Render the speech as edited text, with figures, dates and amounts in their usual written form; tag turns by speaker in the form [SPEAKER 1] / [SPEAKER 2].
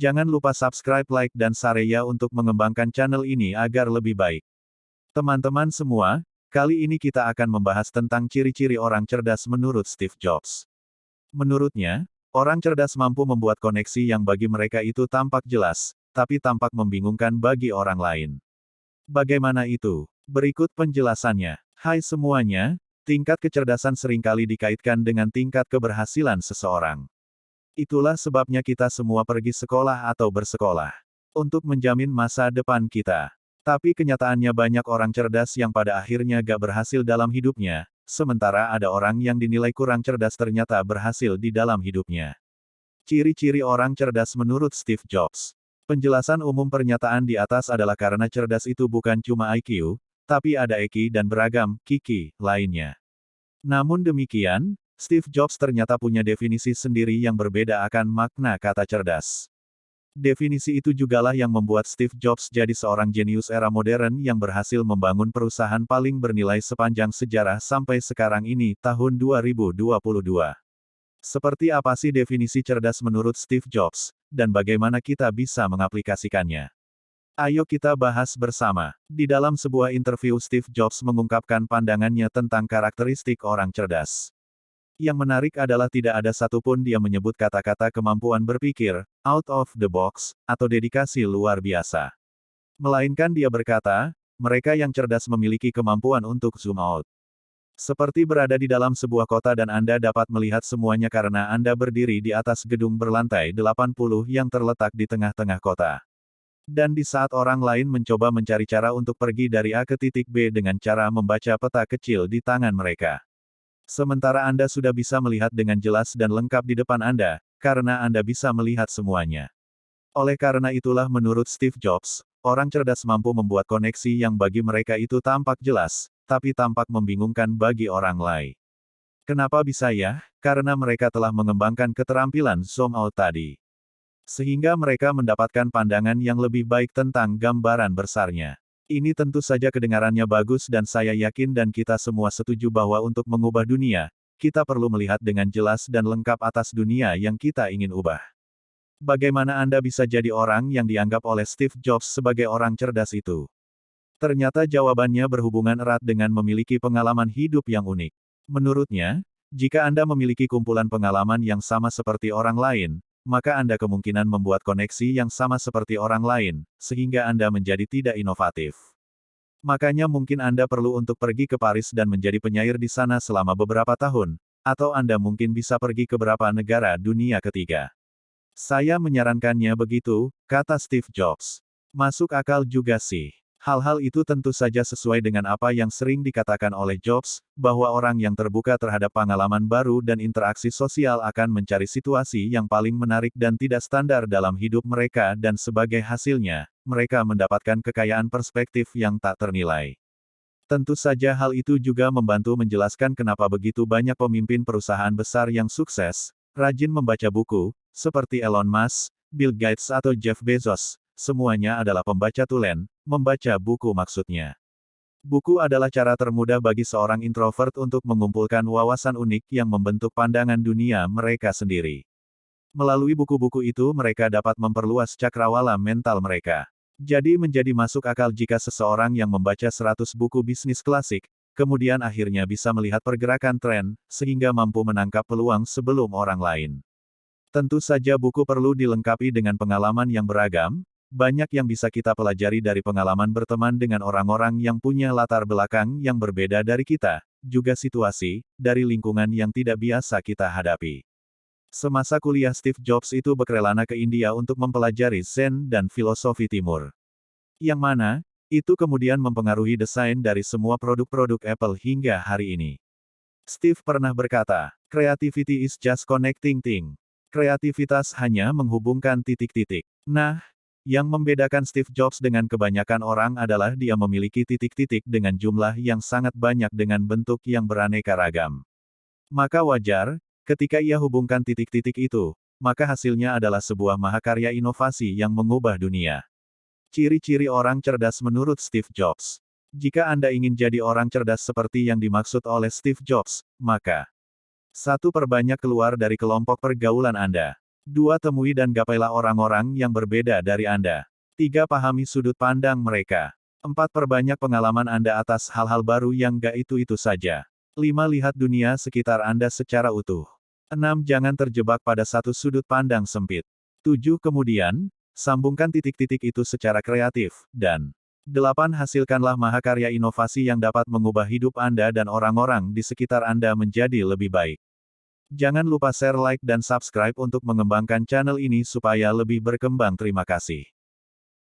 [SPEAKER 1] Jangan lupa subscribe, like, dan share ya untuk mengembangkan channel ini agar lebih baik. Teman-teman semua, kali ini kita akan membahas tentang ciri-ciri orang cerdas menurut Steve Jobs. Menurutnya, orang cerdas mampu membuat koneksi yang bagi mereka itu tampak jelas, tapi tampak membingungkan bagi orang lain. Bagaimana itu? Berikut penjelasannya. Hai semuanya, tingkat kecerdasan seringkali dikaitkan dengan tingkat keberhasilan seseorang. Itulah sebabnya kita semua pergi sekolah atau bersekolah untuk menjamin masa depan kita. Tapi kenyataannya banyak orang cerdas yang pada akhirnya gak berhasil dalam hidupnya, sementara ada orang yang dinilai kurang cerdas ternyata berhasil di dalam hidupnya. Ciri-ciri orang cerdas menurut Steve Jobs. Penjelasan umum pernyataan di atas adalah karena cerdas itu bukan cuma IQ, tapi ada EQ dan beragam QI lainnya. Namun demikian, Steve Jobs ternyata punya definisi sendiri yang berbeda akan makna kata cerdas. Definisi itu jugalah yang membuat Steve Jobs jadi seorang jenius era modern yang berhasil membangun perusahaan paling bernilai sepanjang sejarah sampai sekarang ini, tahun 2022. Seperti apa sih definisi cerdas menurut Steve Jobs, dan bagaimana kita bisa mengaplikasikannya? Ayo kita bahas bersama. Di dalam sebuah interview Steve Jobs mengungkapkan pandangannya tentang karakteristik orang cerdas. Yang menarik adalah tidak ada satupun dia menyebut kata-kata kemampuan berpikir, out of the box, atau dedikasi luar biasa. Melainkan dia berkata, mereka yang cerdas memiliki kemampuan untuk zoom out. Seperti berada di dalam sebuah kota dan Anda dapat melihat semuanya karena Anda berdiri di atas gedung berlantai 80 yang terletak di tengah-tengah kota. Dan di saat orang lain mencoba mencari cara untuk pergi dari A ke titik B dengan cara membaca peta kecil di tangan mereka. Sementara Anda sudah bisa melihat dengan jelas dan lengkap di depan Anda, karena Anda bisa melihat semuanya. Oleh karena itulah menurut Steve Jobs, orang cerdas mampu membuat koneksi yang bagi mereka itu tampak jelas, tapi tampak membingungkan bagi orang lain. Kenapa bisa ya? Karena mereka telah mengembangkan keterampilan zoom out tadi. Sehingga mereka mendapatkan pandangan yang lebih baik tentang gambaran besarnya. Ini tentu saja kedengarannya bagus dan saya yakin dan kita semua setuju bahwa untuk mengubah dunia, kita perlu melihat dengan jelas dan lengkap atas dunia yang kita ingin ubah. Bagaimana Anda bisa jadi orang yang dianggap oleh Steve Jobs sebagai orang cerdas itu? Ternyata jawabannya berhubungan erat dengan memiliki pengalaman hidup yang unik. Menurutnya, jika Anda memiliki kumpulan pengalaman yang sama seperti orang lain, maka Anda kemungkinan membuat koneksi yang sama seperti orang lain, sehingga Anda menjadi tidak inovatif. Makanya mungkin Anda perlu untuk pergi ke Paris dan menjadi penyair di sana selama beberapa tahun, atau Anda mungkin bisa pergi ke beberapa negara dunia ketiga. Saya menyarankannya begitu, kata Steve Jobs. Masuk akal juga sih. Hal-hal itu tentu saja sesuai dengan apa yang sering dikatakan oleh Jobs, bahwa orang yang terbuka terhadap pengalaman baru dan interaksi sosial akan mencari situasi yang paling menarik dan tidak standar dalam hidup mereka dan sebagai hasilnya, mereka mendapatkan kekayaan perspektif yang tak ternilai. Tentu saja hal itu juga membantu menjelaskan kenapa begitu banyak pemimpin perusahaan besar yang sukses, rajin membaca buku, seperti Elon Musk, Bill Gates atau Jeff Bezos. Semuanya adalah pembaca tulen, membaca buku maksudnya. Buku adalah cara termudah bagi seorang introvert untuk mengumpulkan wawasan unik yang membentuk pandangan dunia mereka sendiri. Melalui buku-buku itu mereka dapat memperluas cakrawala mental mereka. Jadi menjadi masuk akal jika seseorang yang membaca 100 buku bisnis klasik, kemudian akhirnya bisa melihat pergerakan tren, sehingga mampu menangkap peluang sebelum orang lain. Tentu saja buku perlu dilengkapi dengan pengalaman yang beragam. Banyak yang bisa kita pelajari dari pengalaman berteman dengan orang-orang yang punya latar belakang yang berbeda dari kita, juga situasi, dari lingkungan yang tidak biasa kita hadapi. Semasa kuliah Steve Jobs itu berkelana ke India untuk mempelajari Zen dan filosofi Timur. Yang mana, itu kemudian mempengaruhi desain dari semua produk-produk Apple hingga hari ini. Steve pernah berkata, "Creativity is just connecting things." Kreativitas hanya menghubungkan titik-titik. Nah, yang membedakan Steve Jobs dengan kebanyakan orang adalah dia memiliki titik-titik dengan jumlah yang sangat banyak dengan bentuk yang beraneka ragam. Maka wajar, ketika ia hubungkan titik-titik itu, maka hasilnya adalah sebuah mahakarya inovasi yang mengubah dunia. Ciri-ciri orang cerdas menurut Steve Jobs. Jika Anda ingin jadi orang cerdas seperti yang dimaksud oleh Steve Jobs, maka 1. Perbanyak keluar dari kelompok pergaulan Anda. 2. Temui dan gapailah orang-orang yang berbeda dari Anda. 3. Pahami sudut pandang mereka. 4. Perbanyak pengalaman Anda atas hal-hal baru yang gak itu-itu saja. 5. Lihat dunia sekitar Anda secara utuh. 6. Jangan terjebak pada satu sudut pandang sempit. 7. Kemudian, sambungkan titik-titik itu secara kreatif. Dan 8. Hasilkanlah mahakarya inovasi yang dapat mengubah hidup Anda dan orang-orang di sekitar Anda menjadi lebih baik. Jangan lupa share, like, dan subscribe untuk mengembangkan channel ini supaya lebih berkembang. Terima kasih.